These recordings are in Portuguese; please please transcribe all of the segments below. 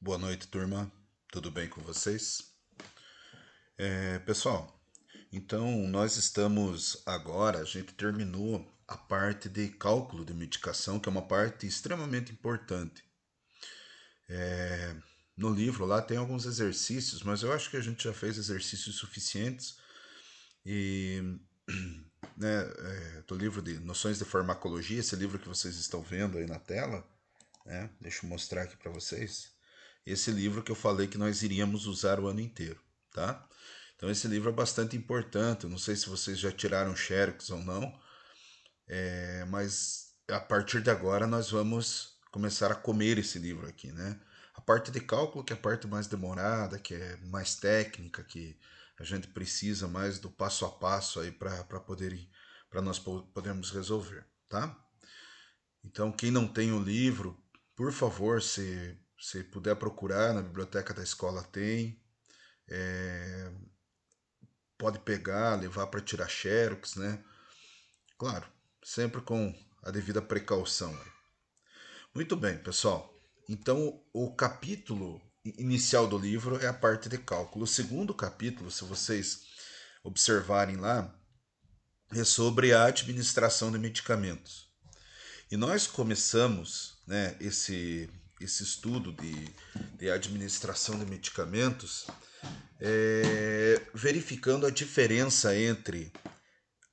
Boa noite, turma. Tudo bem com vocês? Pessoal, então nós estamos agora, a gente terminou a parte de cálculo de medicação, que é uma parte extremamente importante. No livro lá tem alguns exercícios, mas eu acho que a gente já fez exercícios suficientes e, né, do livro de Noções de Farmacologia, esse livro que vocês estão vendo aí na tela, né? Deixa eu mostrar aqui para vocês. Esse livro que eu falei que nós iríamos usar o ano inteiro, tá? Então esse livro é bastante importante. Eu não sei se vocês já tiraram xerox ou não, mas a partir de agora nós vamos começar a comer esse livro aqui, né? A parte de cálculo, que é a parte mais demorada, que é mais técnica, que a gente precisa mais do passo a passo aí para nós podermos resolver, tá? Então, quem não tem o livro, por favor, se puder procurar na biblioteca da escola tem, pode pegar, levar para tirar xerox, né? Claro, sempre com a devida precaução. Muito bem, pessoal. Então, o capítulo inicial do livro é a parte de cálculo. O segundo capítulo, se vocês observarem lá, é sobre a administração de medicamentos. E nós começamos, né, esse estudo de administração de medicamentos verificando a diferença entre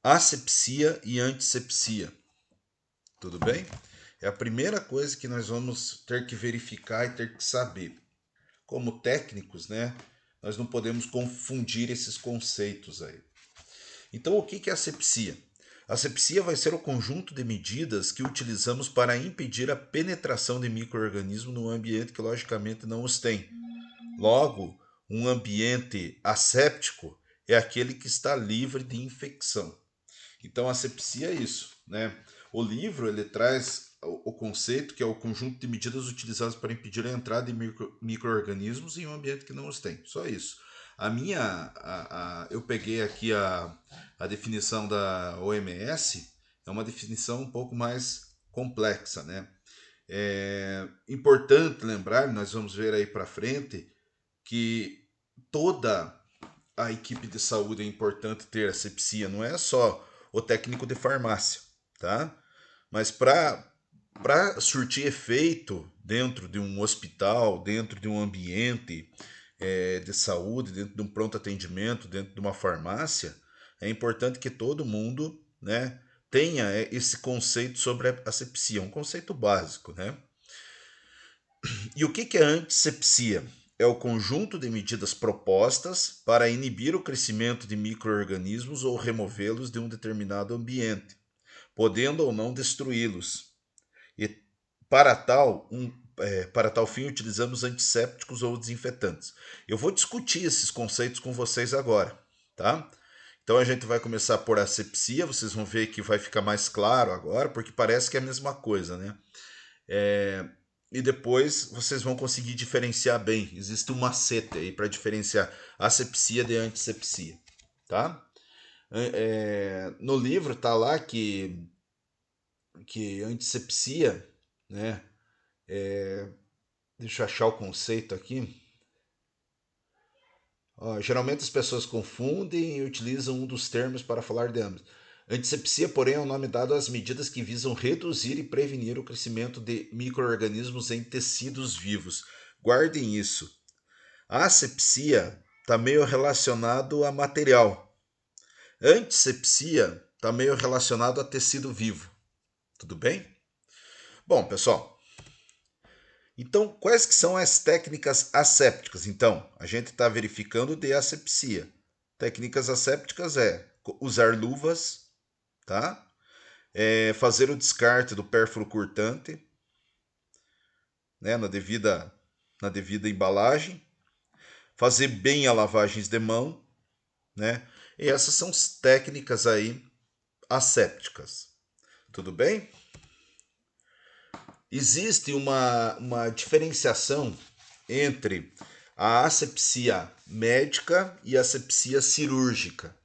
asepsia e antisepsia. Tudo bem? É a primeira coisa que nós vamos ter que verificar e ter que saber. Como técnicos, né, nós não podemos confundir esses conceitos aí. Então, o que é asepsia? A asepsia vai ser o conjunto de medidas que utilizamos para impedir a penetração de micro-organismos no ambiente que, logicamente, não os tem. Logo, um ambiente asséptico é aquele que está livre de infecção. Então, a asepsia é isso, né? O livro ele traz o conceito que é o conjunto de medidas utilizadas para impedir a entrada de micro-organismos em um ambiente que não os tem. Só isso. Eu peguei aqui a definição da OMS, é uma definição um pouco mais complexa, né? É importante lembrar, nós vamos ver aí para frente, que toda a equipe de saúde é importante ter asepsia, não é só o técnico de farmácia, tá? Mas para surtir efeito dentro de um hospital, dentro de um ambiente de saúde, dentro de um pronto atendimento, dentro de uma farmácia, é importante que todo mundo, né, tenha esse conceito sobre a asepsia, um conceito básico, né? E o que é a antisepsia? É o conjunto de medidas propostas para inibir o crescimento de micro-organismos ou removê-los de um determinado ambiente, podendo ou não destruí-los. E para tal fim, utilizamos antissépticos ou desinfetantes. Eu vou discutir esses conceitos com vocês agora, tá? Então a gente vai começar por asepsia, vocês vão ver que vai ficar mais claro agora, porque parece que é a mesma coisa, né? E depois vocês vão conseguir diferenciar bem. Existe um macete aí para diferenciar asepsia de antisepsia, tá? No livro tá lá que antisepsia, né? Deixa eu achar o conceito aqui. Ó, geralmente as pessoas confundem e utilizam um dos termos para falar de ambos. Antisepsia, porém, é o nome dado às medidas que visam reduzir e prevenir o crescimento de micro-organismos em tecidos vivos. Guardem isso. A asepsia está meio relacionado a material. Antisepsia está meio relacionado a tecido vivo. Tudo bem? Bom, pessoal, então quais que são as técnicas assépticas? Então, a gente está verificando de asepsia. Técnicas assépticas é usar luvas, tá? Fazer o descarte do pérfuro cortante, né, na devida embalagem, fazer bem a lavagem de mão, né? E essas são as técnicas aí assépticas. Tudo bem? Existe uma diferenciação entre a asepsia médica e a asepsia cirúrgica.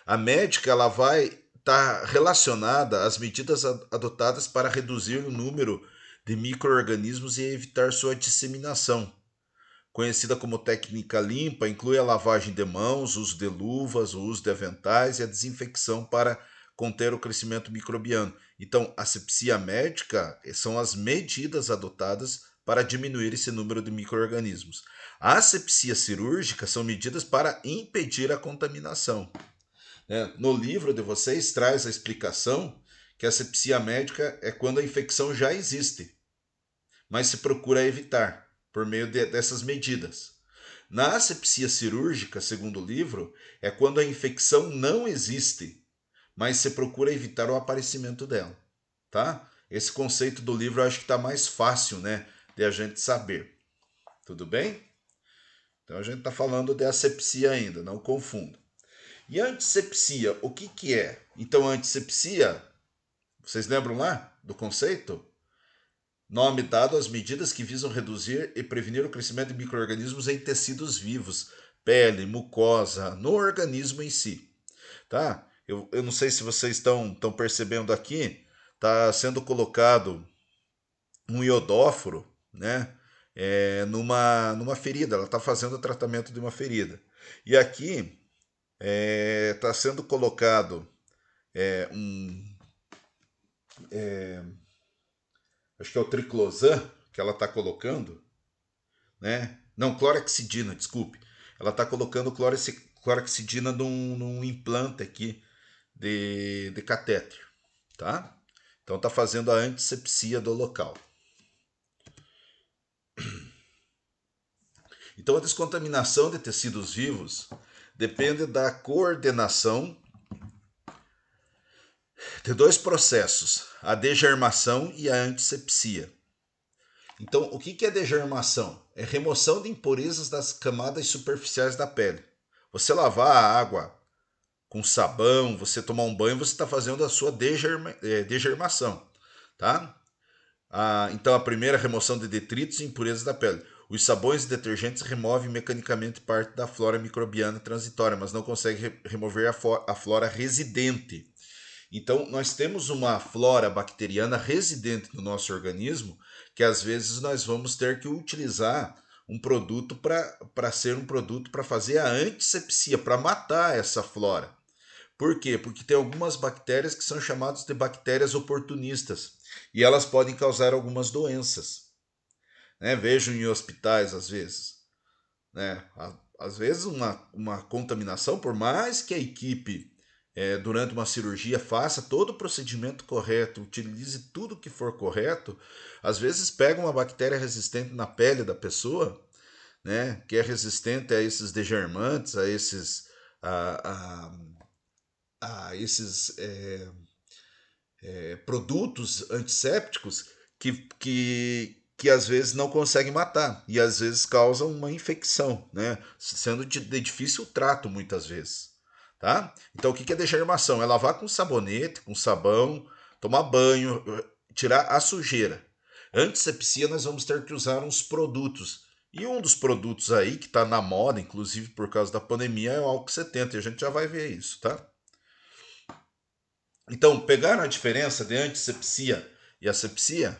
A médica ela vai estar relacionada às medidas adotadas para reduzir o número de micro-organismos e evitar sua disseminação. conhecida como técnica limpa, inclui a lavagem de mãos, o uso de luvas, o uso de aventais e a desinfecção para conter o crescimento microbiano. Então, asepsia médica são as medidas adotadas para diminuir esse número de micro-organismos. A asepsia cirúrgica são medidas para impedir a contaminação. No livro de vocês traz a explicação que a asepsia médica é quando a infecção já existe, mas se procura evitar por meio dessas medidas. Na asepsia cirúrgica, segundo o livro, é quando a infecção não existe, mas se procura evitar o aparecimento dela, tá? Esse conceito do livro eu acho que está mais fácil, né, de a gente saber. Tudo bem? Então a gente está falando de asepsia ainda, não confunda. E a antisepsia, o que que é? Então a antisepsia, vocês lembram lá do conceito? Nome dado às medidas que visam reduzir e prevenir o crescimento de micro-organismos em tecidos vivos, pele, mucosa, no organismo em si. Tá? Eu não sei se vocês estão percebendo aqui, está sendo colocado um iodóforo, né? Numa ferida, ela está fazendo o tratamento de uma ferida. E aqui está sendo colocado um. Acho que é o triclosan que ela está colocando, né? Não, clorexidina, desculpe. Ela está colocando clorexidina num implante aqui de catéter, tá? Então está fazendo a antisepsia do local. Então a descontaminação de tecidos vivos depende da coordenação de dois processos, a degermação e a antisepsia. Então, o que é degermação? É remoção de impurezas das camadas superficiais da pele. Você lavar a água com sabão, você tomar um banho, você está fazendo a sua degermação, tá? Então, a primeira, remoção de detritos e impurezas da pele. Os sabões e detergentes removem mecanicamente parte da flora microbiana transitória, mas não conseguem remover a flora residente. Então, nós temos uma flora bacteriana residente no nosso organismo que às vezes nós vamos ter que utilizar um produto para ser um produto para fazer a antisepsia, para matar essa flora. Por quê? Porque tem algumas bactérias que são chamadas de bactérias oportunistas e elas podem causar algumas doenças. Né? Vejo em hospitais às vezes. Né? Às vezes uma contaminação, por mais que a equipe durante uma cirurgia faça todo o procedimento correto, utilize tudo que for correto, às vezes pega uma bactéria resistente na pele da pessoa, né, que é resistente a esses degermantes, a, a esses produtos antissépticos que às vezes não conseguem matar e às vezes causam uma infecção, né, sendo de difícil trato muitas vezes. Tá? Então, o que é degermação? É lavar com sabonete, com sabão, tomar banho, tirar a sujeira. Antisepsia, nós vamos ter que usar uns produtos. E um dos produtos aí, que está na moda, inclusive por causa da pandemia, é o álcool 70. E a gente já vai ver isso, tá? Então, pegaram a diferença de antisepsia e asepsia?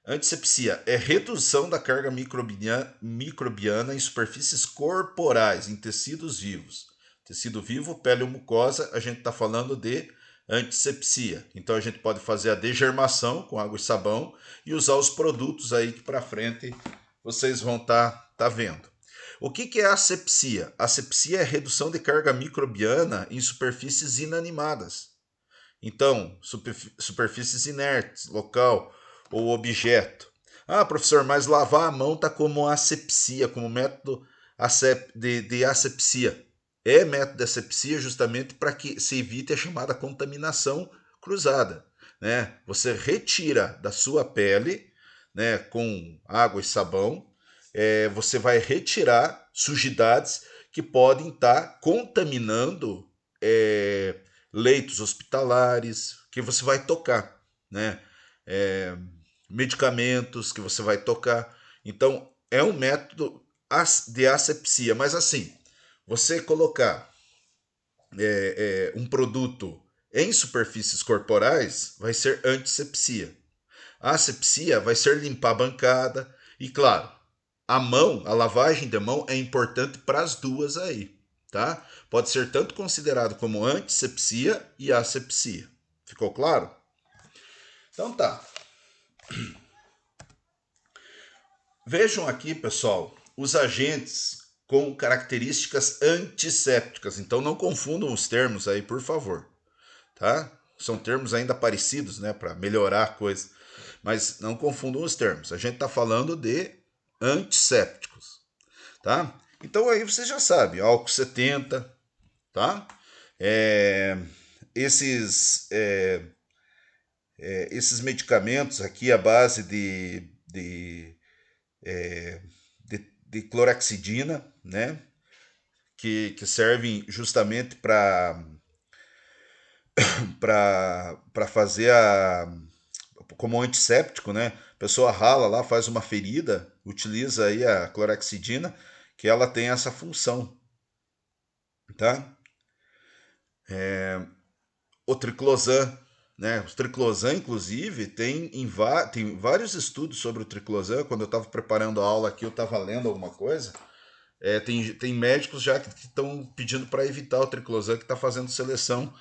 Antisepsia é redução da carga microbiana em superfícies corporais, em tecidos vivos. Tecido vivo, pele ou mucosa, a gente está falando de antisepsia. Então a gente pode fazer a degermação com água e sabão e usar os produtos aí que para frente vocês vão tá vendo. O que é asepsia? Asepsia é redução de carga microbiana em superfícies inanimadas. Então, superfícies inertes, local ou objeto. Ah, professor, mas lavar a mão está como asepsia, como método de asepsia. É método de asepsia justamente para que se evite a chamada contaminação cruzada. Né? Você retira da sua pele, né, com água e sabão, você vai retirar sujidades que podem estar contaminando leitos hospitalares que você vai tocar, né? Medicamentos que você vai tocar. Então, é um método de asepsia. Mas assim, você colocar um produto em superfícies corporais vai ser antisepsia. A asepsia vai ser limpar a bancada e, claro, a mão, a lavagem de mão é importante para as duas aí, tá? Pode ser tanto considerado como antisepsia e asepsia. Ficou claro? Então tá. Vejam aqui, pessoal, os agentes com características antissépticas. Então não confundam os termos aí, por favor, tá? São termos ainda parecidos, né, para melhorar a coisa. Mas não confundam os termos. A gente está falando de antissépticos, tá? Então aí você já sabe, álcool 70, tá? É, esses, esses medicamentos aqui à base de clorexidina, né? Que servem justamente para fazer como antisséptico, né? A pessoa rala lá, faz uma ferida, utiliza aí a clorexidina, que ela tem essa função, tá? O triclosan, né? O triclosan, inclusive, tem vários estudos sobre o triclosan. Quando eu estava preparando a aula aqui, eu estava lendo alguma coisa. Tem médicos já que estão pedindo para evitar o triclosan, que está fazendo seleção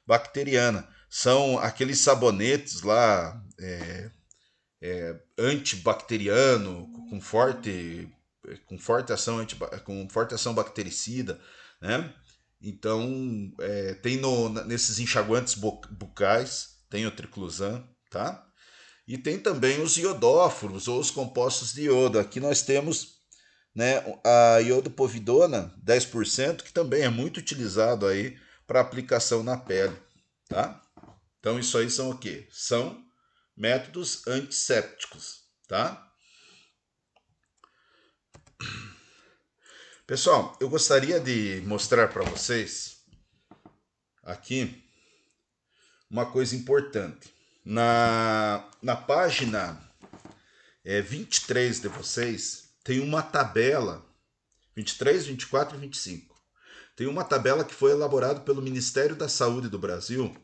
bacteriana. São aqueles sabonetes lá, antibacteriano, com forte ação, com forte ação bactericida, né? Então, tem nesses enxaguantes bucais, tem o triclosan, tá? E tem também os iodóforos, ou os compostos de iodo. Aqui nós temos, né, a iodopovidona 10%, que também é muito utilizado aí para aplicação na pele, tá? Então isso aí são o quê? São métodos antissépticos, tá? Pessoal, eu gostaria de mostrar para vocês aqui uma coisa importante. Na página 23 de vocês, tem uma tabela, 23, 24 e 25. Tem uma tabela que foi elaborada pelo Ministério da Saúde do Brasil,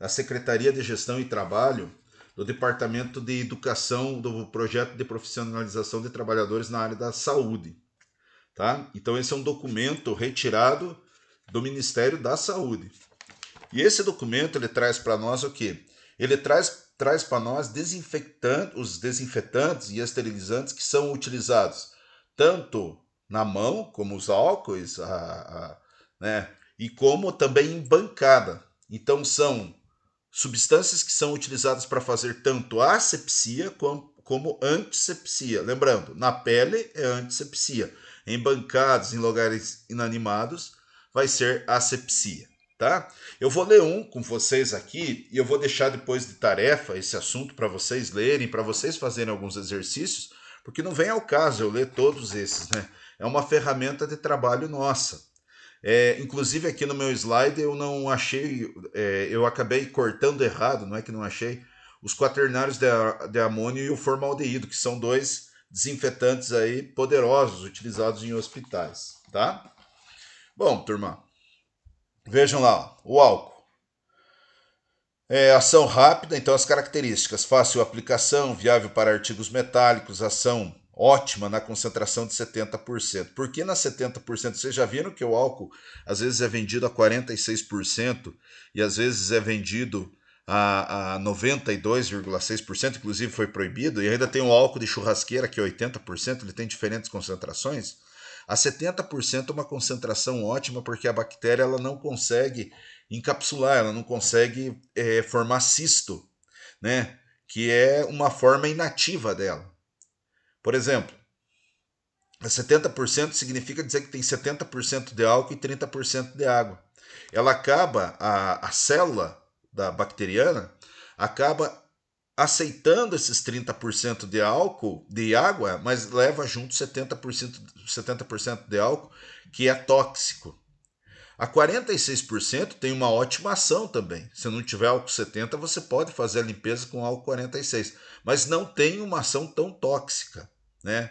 a Secretaria de Gestão e Trabalho, do Departamento de Educação do Projeto de Profissionalização de Trabalhadores na área da Saúde. Tá? Então esse é um documento retirado do Ministério da Saúde. E esse documento ele traz para nós o quê? Ele traz para nós os desinfetantes e esterilizantes que são utilizados tanto na mão, como os álcoois, né? E como também em bancada. Então são substâncias que são utilizadas para fazer tanto asepsia como antissepsia. Lembrando, na pele é antissepsia. Em bancadas, em lugares inanimados, vai ser asepsia, tá? Eu vou ler um com vocês aqui e eu vou deixar depois de tarefa esse assunto para vocês lerem, para vocês fazerem alguns exercícios, porque não vem ao caso eu ler todos esses, né? É uma ferramenta de trabalho nossa. Inclusive aqui no meu slide eu não achei, eu acabei cortando errado, não é que não achei, os quaternários de amônio e o formaldeído, que são dois desinfetantes aí poderosos utilizados em hospitais, tá? Bom, turma, vejam lá, o álcool. Ação rápida, então as características: fácil aplicação, viável para artigos metálicos, ação ótima na concentração de 70%. Por que na 70%? Vocês já viram que o álcool às vezes é vendido a 46% e às vezes é vendido a 92,6%, inclusive foi proibido, e ainda tem o álcool de churrasqueira que é 80%, ele tem diferentes concentrações. A 70% é uma concentração ótima porque a bactéria ela não consegue encapsular, ela não consegue formar cisto, né? Que é uma forma inativa dela. Por exemplo, 70% significa dizer que tem 70% de álcool e 30% de água. Ela acaba, a célula da bacteriana acaba aceitando esses 30% de álcool, de água, mas leva junto 70% de álcool, que é tóxico. A 46% tem uma ótima ação também. Se não tiver álcool 70, você pode fazer a limpeza com álcool 46, mas não tem uma ação tão tóxica, né?